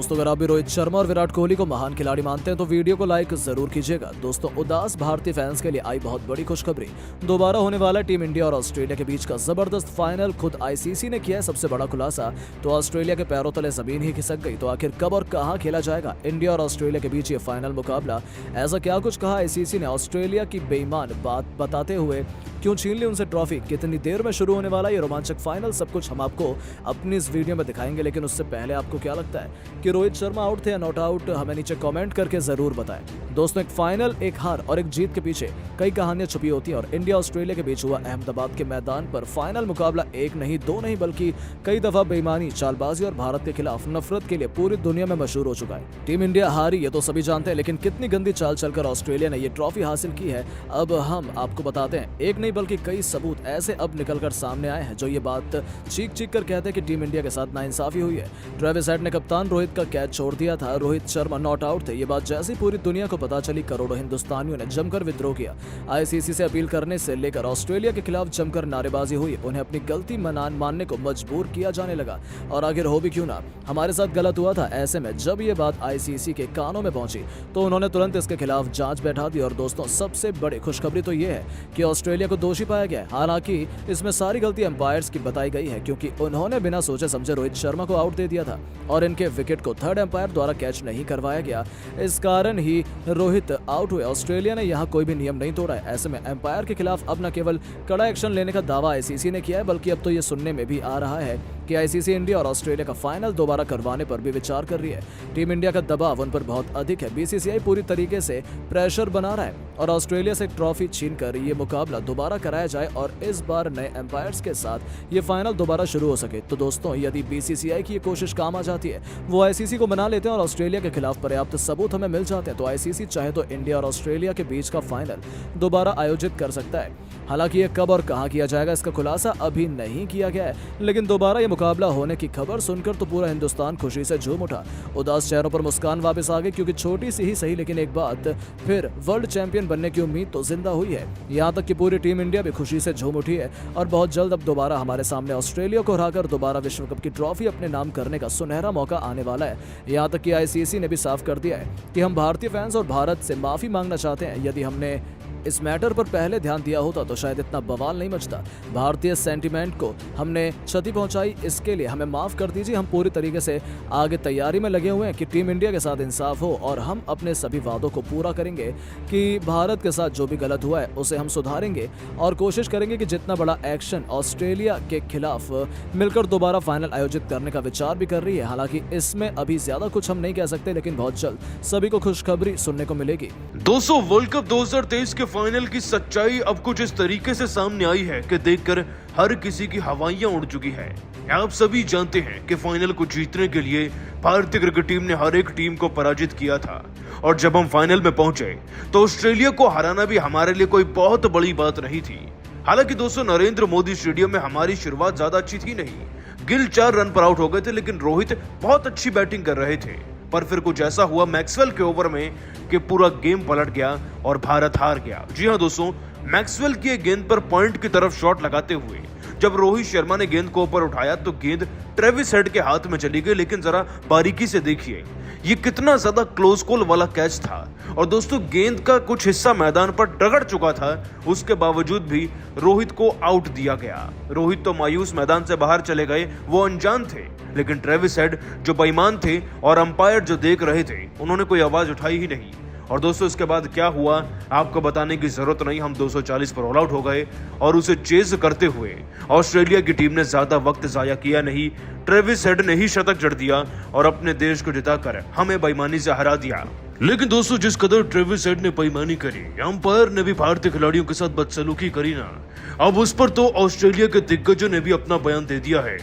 दोस्तों अगर आप भी रोहित शर्मा और विराट कोहली को महान खिलाड़ी मानते हैं तो वीडियो को लाइक जरूर कीजिएगा। दोस्तों उदास भारतीय फैंस के लिए आई बहुत बड़ी खुशखबरी। दोबारा होने वाला टीम इंडिया और ऑस्ट्रेलिया के बीच का जबरदस्त फाइनल खुद आईसीसी ने किया है सबसे बड़ा खुलासा। तो ऑस्ट्रेलिया के पैरों तले जमीन ही खिसक गई। तो आखिर कब और कहां खेला जाएगा इंडिया और ऑस्ट्रेलिया के बीच ये फाइनल मुकाबला? ऐसा क्या कुछ कहा आईसीसी ने ऑस्ट्रेलिया की बेईमान बात बताते हुए? क्यों छीन ली उनसे ट्रॉफी? कितनी देर में शुरू होने वाला ये रोमांचक फाइनल? सब कुछ हम आपको अपनी इस वीडियो में दिखाएंगे, लेकिन उससे पहले आपको क्या लगता है कि रोहित शर्मा आउट थे या नॉट आउट? हमें नीचे कमेंट करके जरूर बताएं। दोस्तों एक फाइनल, एक हार और एक जीत के पीछे कई कहानियां छुपी होती हैं और इंडिया ऑस्ट्रेलिया के बीच हुआ अहमदाबाद के मैदान पर फाइनल मुकाबला एक नहीं दो नहीं बल्कि कई दफा बेईमानी, चालबाजी और भारत के खिलाफ नफरत के लिए पूरी दुनिया में मशहूर हो चुका है। टीम इंडिया हारी ये तो सभी जानते हैं, लेकिन कितनी गंदी चाल चलकर ऑस्ट्रेलिया ने ये ट्रॉफी हासिल की है अब हम आपको बताते हैं। एक नहीं बल्कि कई सबूत ऐसे अब निकलकर सामने आए हैं जो ये बात चीख चीख कर कहते हैं कि टीम इंडिया के साथ नाइंसाफी हुई है। ट्रेविस हेड ने कप्तान रोहित का कैच छोड़ दिया था, रोहित शर्मा नॉट आउट थे। ये बात जैसी पूरी दुनिया को पता चली, करोड़ों हिंदुस्तानियों ने जमकर विद्रोह किया। आईसीसी से अपील करने से लेकर ऑस्ट्रेलिया के खिलाफ जमकर नारेबाजी हुई। उन्हें अपनी गलती मानने को मजबूर किया जाने लगा। और आखिर हो भी क्यों ना, हमारे साथ गलत हुआ था। ऐसे में जब ये बात आईसीसी के कानों में पहुंची तो उन्होंने तुरंत इसके खिलाफ जांच बैठा दी। और दोस्तों सबसे बड़ी खुशखबरी तो ये है कि ऑस्ट्रेलिया को दोषी पाया गया। हालांकि इसमें सारी गलती एम्पायर्स की बताई गई है, क्योंकि उन्होंने बिना सोचे समझे रोहित शर्मा को आउट दे दिया था और इनके विकेट को थर्ड एम्पायर द्वारा कैच नहीं करवाया गया। इस कारण ही रोहित आउट हुए। ऑस्ट्रेलिया ने यहाँ कोई भी नियम नहीं तोड़ा है। ऐसे में एम्पायर के खिलाफ अब न केवल कड़ा एक्शन लेने का दावा आईसीसी ने किया है, बल्कि अब तो ये सुनने में भी आ रहा है कि आईसीसी इंडिया और ऑस्ट्रेलिया का फाइनल दोबारा करवाने पर भी विचार कर रही है। टीम इंडिया का दबाव उन पर बहुत अधिक है। बीसीसीआई पूरी तरीके से प्रेशर बना रहा है और ऑस्ट्रेलिया से ट्रॉफी छीनकर ये मुकाबला दोबारा कराया जाए और इस बार नए एम्पायर्स के साथ ये फाइनल दोबारा शुरू हो सके। तो दोस्तों यदि बीसीसीआई की ये कोशिश काम आ जाती है, वो आईसीसी को मना लेते हैं और ऑस्ट्रेलिया के खिलाफ पर्याप्त सबूत हमें मिल जाते हैं, तो आईसीसी चाहे तो इंडिया और ऑस्ट्रेलिया के बीच का फाइनल दोबारा आयोजित कर सकता है। हालांकि ये कब और कहां किया जाएगा इसका खुलासा अभी नहीं किया गया है, लेकिन दोबारा ये मुकाबला होने की खबर सुनकर तो पूरा हिंदुस्तान खुशी से झूम उठा। उदास चेहरों पर मुस्कान वापस आ गई, क्योंकि छोटी सी ही सही लेकिन एक बात फिर वर्ल्ड चैंपियन बनने की उम्मीद तो जिंदा हुई है। यहाँ तक कि पूरी टीम इंडिया भी खुशी से झूम उठी है और बहुत जल्द अब दोबारा हमारे सामने ऑस्ट्रेलिया को हराकर दोबारा विश्व कप की ट्रॉफी अपने नाम करने का सुनहरा मौका आने वाला है। यहाँ तक कि आईसीसी ने भी साफ कर दिया है कि हम भारतीय फैंस और भारत से माफी मांगना चाहते हैं। यदि हमने इस मैटर पर पहले ध्यान दिया होता तो शायद इतना बवाल नहीं मचता। भारतीय सेंटीमेंट को हमने क्षति पहुंचाई, इसके लिए हमें माफ कर दीजिए। हम पूरी तरीके से आगे तैयारी में लगे हुए हैं कि टीम इंडिया के साथ इंसाफ हो और हम अपने सभी वादों को पूरा करेंगे कि भारत के साथ जो भी गलत हुआ है उसे हम सुधारेंगे और कोशिश करेंगे कि जितना बड़ा एक्शन ऑस्ट्रेलिया के खिलाफ मिलकर दोबारा फाइनल आयोजित करने का विचार भी कर रही है। हालांकि इसमें अभी ज्यादा कुछ हम नहीं कह सकते, लेकिन बहुत जल्द सभी को खुशखबरी सुनने को मिलेगी। दोस्तों वर्ल्ड कप 2023 के फाइनल की सच्चाई अब कुछ इस तरीके से सामने आई है कि देखकर हर किसी की हवाइयां उड़ चुकी है। आप सभी जानते हैं कि फाइनल को जीतने के लिए भारतीय क्रिकेट टीम ने हर एक टीम को पराजित किया था और जब हम फाइनल में पहुंचे तो ऑस्ट्रेलिया को हराना भी हमारे लिए कोई बहुत बड़ी बात नहीं थी। हालांकि दोस्तों नरेंद्र मोदी स्टेडियम में हमारी शुरुआत ज्यादा अच्छी थी नहीं। गिल 4 रन पर आउट हो गए थे, लेकिन रोहित बहुत अच्छी बैटिंग कर रहे थे। पर फिर कुछ ऐसा हुआ मैक्सवेल के ओवर में कि पूरा गेम पलट गया और भारत हार गया। जी हां दोस्तों, मैक्सवेल की गेंद पर पॉइंट की तरफ शॉट लगाते हुए जब रोहित शर्मा ने गेंद को ऊपर उठाया तो गेंद ट्रेविस हेड के हाथ में चली गई। लेकिन जरा बारीकी से देखिए ये कितना ज्यादा क्लोज कॉल वाला कैच था और दोस्तों गेंद का कुछ हिस्सा मैदान पर रगड़ चुका था, उसके बावजूद भी रोहित को आउट दिया गया। रोहित तो मायूस मैदान से बाहर चले गए, वो अनजान थे, लेकिन ट्रेविस हेड जो बेईमान थे और अंपायर जो देख रहे थे उन्होंने कोई आवाज उठाई ही नहीं। और दोस्तों इसके बाद क्या हुआ आपको बताने की जरूरत नहीं। हम 240 पर ऑल आउट हो गए और उसे चेज करते हुए ऑस्ट्रेलिया की टीम ने ज्यादा वक्त जाया किया नहीं। ट्रेविस हेड ने ही शतक जड़ दिया और अपने देश को जिताकर हमें बेईमानी से हरा दिया। लेकिन दोस्तों जिस कदर ट्रेविस हेड ने बेईमानी करी, अंपायर ने भी भारतीय खिलाड़ियों के साथ बदसलूकी करी ना, अब उस पर तो ऑस्ट्रेलिया के दिग्गजों ने भी अपना बयान दे दिया है।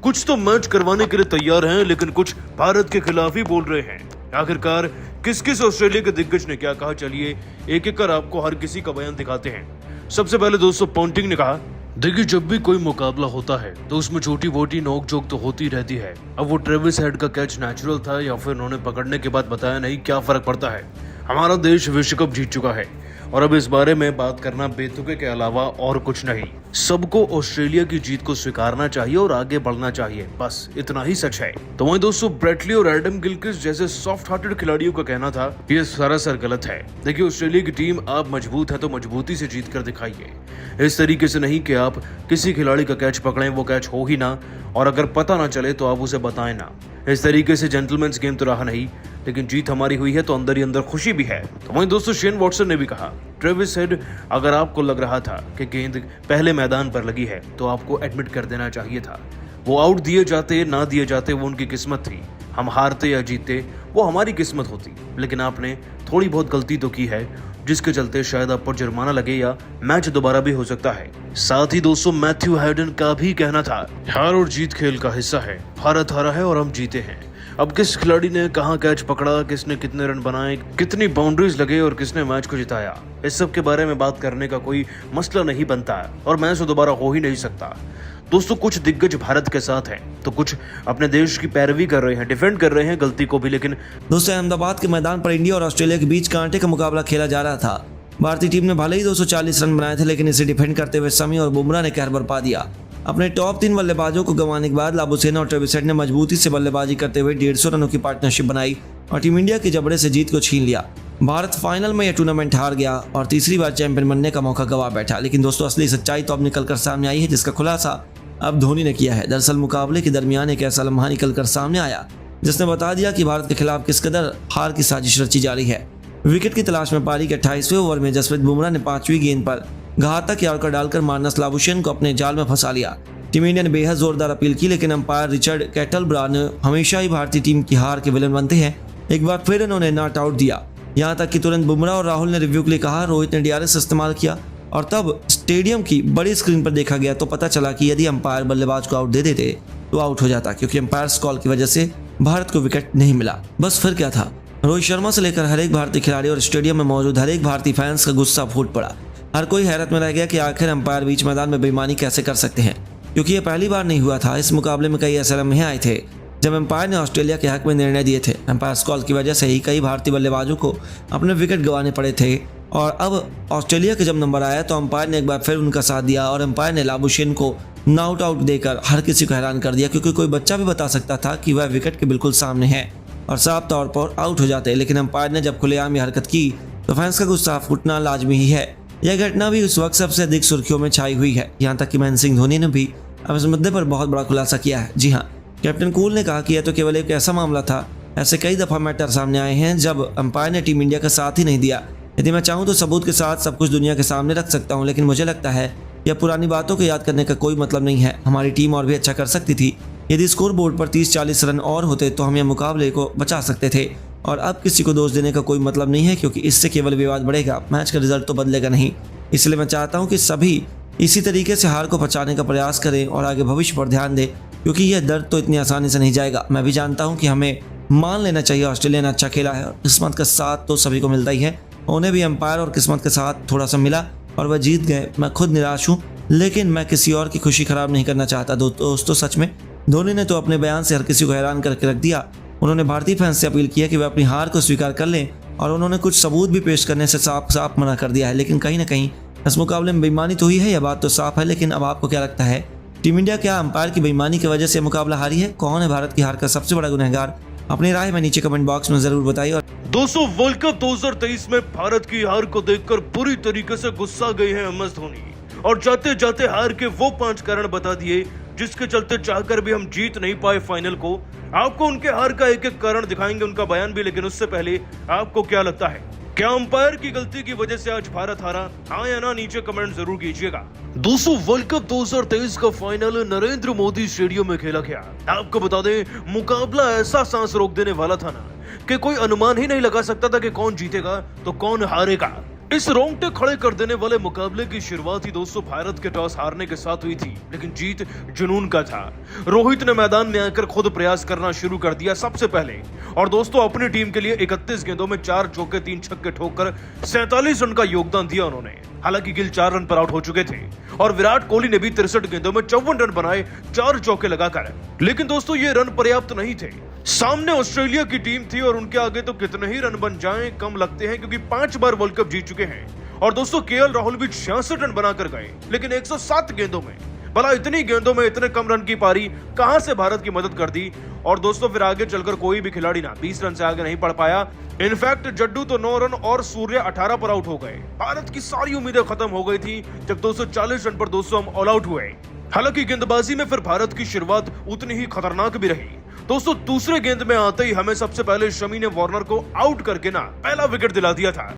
कुछ तो मैच करवाने के लिए तैयार हैं, लेकिन कुछ भारत के खिलाफ ही बोल रहे हैं। आखिरकार किस किस ऑस्ट्रेलिया के दिग्गज ने क्या कहा, चलिए एक एक कर आपको हर किसी का बयान दिखाते हैं। सबसे पहले दोस्तों पॉन्टिंग ने कहा, देखिए जब भी कोई मुकाबला होता है तो उसमें छोटी मोटी नोक झोंक तो होती रहती है। अब वो ट्रेविस हेड का कैच नेचुरल था या फिर उन्होंने पकड़ने के बाद बताया नहीं, क्या फर्क पड़ता है। हमारा देश विश्व कप जीत चुका है और अब इस बारे में बात करना बेतुके के अलावा और कुछ नहीं। सबको ऑस्ट्रेलिया की जीत को स्वीकारना चाहिए और आगे बढ़ना चाहिए, बस इतना ही सच है। तो वहीं दोस्तों ब्रेटली और एडम गिलक्रिस्ट जैसे सॉफ्ट हार्टेड खिलाड़ियों का कहना था ये सरासर गलत है। देखिए ऑस्ट्रेलिया की टीम आप मजबूत है तो मजबूती से जीत कर दिखाइए, इस तरीके से नहीं कि आप किसी खिलाड़ी का कैच पकड़ें वो कैच हो ही ना, और अगर पता ना चले तो आप उसे बताएं ना। इस तरीके से जेंटलमैन्स गेम तो रहा नहीं, लेकिन जीत हमारी हुई है तो अंदर ही अंदर खुशी भी है। तो वहीं दोस्तों शेन वॉटसन ने भी कहा, ट्रेविस हेड अगर आपको लग रहा था कि गेंद पहले मैदान पर लगी है तो आपको एडमिट कर देना चाहिए था। वो आउट दिए जाते ना दिए जाते वो उनकी किस्मत थी, हम हारते या जीतते वो हमारी किस्मत होती, लेकिन आपने थोड़ी बहुत गलती तो की है जिसके चलते शायद आप पर जुर्माना लगे या मैच दोबारा भी हो सकता है। साथ ही दोस्तों मैथ्यू हैडन का भी कहना था, हार और जीत खेल का हिस्सा है, भारत हारा है और हम जीते हैं। अब किस खिलाड़ी ने कहां कैच पकड़ा, किसने कितने रन बनाए, कितनी बाउंड्रीज लगे और किसने मैच को जिताया, इस सब के बारे में बात करने का कोई मसला नहीं बनता और मैच तो दोबारा हो ही नहीं सकता। दोस्तों कुछ दिग्गज भारत के साथ हैं तो कुछ अपने देश की पैरवी कर रहे हैं, डिफेंड कर रहे हैं गलती को भी। लेकिन दोस्तों अहमदाबाद के मैदान पर इंडिया और ऑस्ट्रेलिया के बीच कांटे का मुकाबला खेला जा रहा था। भारतीय टीम ने भले ही 240 रन बनाए थे, लेकिन इसे डिफेंड करते हुए शमी और बुमराह ने कहर बरपा दिया। अपने टॉप 3 बल्लेबाजों को गंवाने के बाद लाबुसेना और ट्रेविस हेड ने मजबूती से बल्लेबाजी करते हुए 150 रनों की पार्टनरशिप बनाई और टीम इंडिया के जबड़े से जीत को छीन लिया। भारत फाइनल में यह टूर्नामेंट हार गया और तीसरी बार चैंपियन बनने का मौका गंवा बैठा। लेकिन दोस्तों असली सच्चाई तो अब निकलकर सामने आई है, जिसका खुलासा अब धोनी ने किया है। दरअसल मुकाबले के दरमियान एक ऐसा लम्हा निकलकर सामने आया जिसने बता दिया कि भारत के खिलाफ किस कदर हार की साजिश रची जा रही है। विकेट की तलाश में पारी के 28वें ओवर में जसप्रीत बुमराह ने 5वीं गेंद पर घातक यॉर्कर डालकर मार्नस लाबुशेन को अपने जाल में फंसा लिया। टीम इंडिया ने बेहद जोरदार अपील की, लेकिन अंपायर रिचर्ड कैटलब्रा ने हमेशा ही भारतीय टीम की हार के विलन बनते हैं, एक बार फिर इन्होंने नॉट आउट दिया। यहाँ तक कि तुरंत बुमराह और राहुल ने रिव्यू के लिए कहा, रोहित ने डीआरएस इस्तेमाल किया और तब स्टेडियम की बड़ी स्क्रीन पर देखा गया तो पता चला कि यदि अंपायर बल्लेबाज को आउट दे देते तो आउट हो जाता, क्योंकि अंपायर्स कॉल की वजह से भारत को विकेट नहीं मिला। बस फिर क्या था, रोहित शर्मा से लेकर हर एक भारतीय खिलाड़ी और स्टेडियम में मौजूद हर एक भारतीय फैंस का गुस्सा फूट पड़ा। हर कोई हैरत में रह गया कि आखिर अंपायर बीच मैदान में बेईमानी कैसे कर सकते हैं, क्योंकि ये पहली बार नहीं हुआ था। इस मुकाबले में कई ऐसे लम्हे आए थे जब अंपायर ने ऑस्ट्रेलिया के हक में निर्णय दिए थे। अंपायर कॉल की वजह से ही कई भारतीय बल्लेबाजों को अपने विकेट गंवाने पड़े थे और अब ऑस्ट्रेलिया के जब नंबर आया तो अंपायर ने एक बार फिर उनका साथ दिया और अंपायर ने लाबुशेन को नॉट आउट देकर हर किसी को हैरान कर दिया, क्योंकि कोई बच्चा भी बता सकता था कि वह विकेट के बिल्कुल सामने है और साफ तौर पर आउट हो जाते। लेकिन अंपायर ने जब खुलेआम ये हरकत की तो फैंस का गुस्सा फूटना लाजमी ही है। यह घटना भी उस वक्त सबसे अधिक सुर्खियों में छाई हुई है। यहाँ तक कि महेंद्र सिंह धोनी ने भी अब इस मुद्दे पर बहुत बड़ा खुलासा किया है। जी हाँ, कैप्टन कूल ने कहा कि यह तो केवल एक ऐसा मामला था, ऐसे कई दफा मैटर सामने आए हैं जब अंपायर ने टीम इंडिया का साथ ही नहीं दिया। यदि मैं चाहूँ तो सबूत के साथ सब कुछ दुनिया के सामने रख सकता हूँ, लेकिन मुझे लगता है यह पुरानी बातों को याद करने का कोई मतलब नहीं है। हमारी टीम और भी अच्छा कर सकती थी। यदि स्कोर बोर्ड पर 30-40 रन और होते तो हम यह मुकाबले को बचा सकते थे और अब किसी को दोष देने का कोई मतलब नहीं है, क्योंकि इससे केवल विवाद बढ़ेगा, मैच का रिजल्ट तो बदलेगा नहीं। इसलिए मैं चाहता हूँ कि सभी इसी तरीके से हार को बचाने का प्रयास करें और आगे भविष्य पर ध्यान दें, क्योंकि यह दर्द तो इतनी आसानी से नहीं जाएगा। मैं भी जानता हूँ कि हमें मान लेना चाहिए ऑस्ट्रेलिया ने अच्छा खेला है और किस्मत का साथ तो सभी को मिलता ही है। उन्हें भी अंपायर और किस्मत के साथ थोड़ा सा मिला और वह जीत गए। मैं खुद निराश हूँ, लेकिन मैं किसी और की खुशी खराब नहीं करना चाहता। दोस्तों सच में धोनी ने तो अपने बयान से हर किसी को हैरान करके रख दिया। उन्होंने भारतीय फैंस से अपील की है कि वे अपनी हार को स्वीकार कर लें और उन्होंने कुछ सबूत भी पेश करने से साफ मना कर दिया है। लेकिन कहीं ना कहीं इस मुकाबले में बेईमानी तो हुई है, यह बात तो साफ है। लेकिन अब आपको क्या लगता है, टीम इंडिया क्या अंपायर की बेईमानी की वजह से मुकाबला हारी है? कौन है भारत की हार का सबसे बड़ा गुनहगार? अपनी राय में नीचे कमेंट बॉक्स में जरूर बताइए। और दोस्तों वर्ल्ड कप 2023 में भारत की हार को देखकर बुरी तरीके से गुस्सा गए हैं MS धोनी और जाते जाते हार के वो 5 कारण बता दिए जिसके चलते चाहकर भी हम जीत नहीं पाए फाइनल को। आपको उनके हार का एक एक कारण दिखाएंगे, उनका बयान भी, लेकिन उससे पहले आपको क्या लगता है, क्या अंपायर की गलती की वजह से आज भारत हारा? हाँ या ना नीचे कमेंट जरूर कीजिएगा। दोस्तों वर्ल्ड कप 2023 का फाइनल नरेंद्र मोदी स्टेडियम में खेला गया। आपको बता दें मुकाबला ऐसा सांस रोक देने वाला था ना कि कोई अनुमान ही नहीं लगा सकता था कि कौन जीतेगा तो कौन हारेगा। इस रोंगटे खड़े कर देने वाले मुकाबले की शुरुआत ही दोस्तों भारत के टॉस हारने के साथ हुई थी, लेकिन जीत जुनून का था। रोहित ने मैदान में आकर खुद प्रयास करना शुरू कर दिया सबसे पहले और दोस्तों अपनी टीम के लिए 31 गेंदों में 4 चौके 3 छक्के ठोककर 47 रन का योगदान दिया उन्होंने। हालांकि गिल 4 रन पर आउट हो चुके थे और विराट कोहली ने भी 63 गेंदों में 54 रन बनाए 4 चौके लगाकर। लेकिन दोस्तों ये रन पर्याप्त नहीं थे। सामने ऑस्ट्रेलिया की टीम थी और उनके आगे तो कितने ही रन बन जाएं कम लगते हैं, क्योंकि 5 बार वर्ल्ड कप जीत चुके हैं और दोस्तों केएल राहुल भी 66 रन बनाकर गए, लेकिन 107 गेंदों में। भला इतनी गेंदों में इतने कम रन की पारी कहां से भारत की मदद कर दी। और दोस्तों फिर आगे चलकर कोई भी खिलाड़ी ना 20 रन से आगे नहीं बढ़ पाया। इनफैक्ट जड्डू तो 9 रन और सूर्य 18 पर आउट हो गए। भारत की सारी उम्मीदें खत्म हो गई थी जब 240 रन पर दोस्तों हम ऑल आउट हुए। हालांकि गेंदबाजी में फिर भारत की शुरुआत उतनी ही खतरनाक भी रही। दोस्तों दूसरे गेंद में आते ही हमें सबसे पहले शमी ने वार्नर को आउट करके ना पहला विकेट दिला दिया था।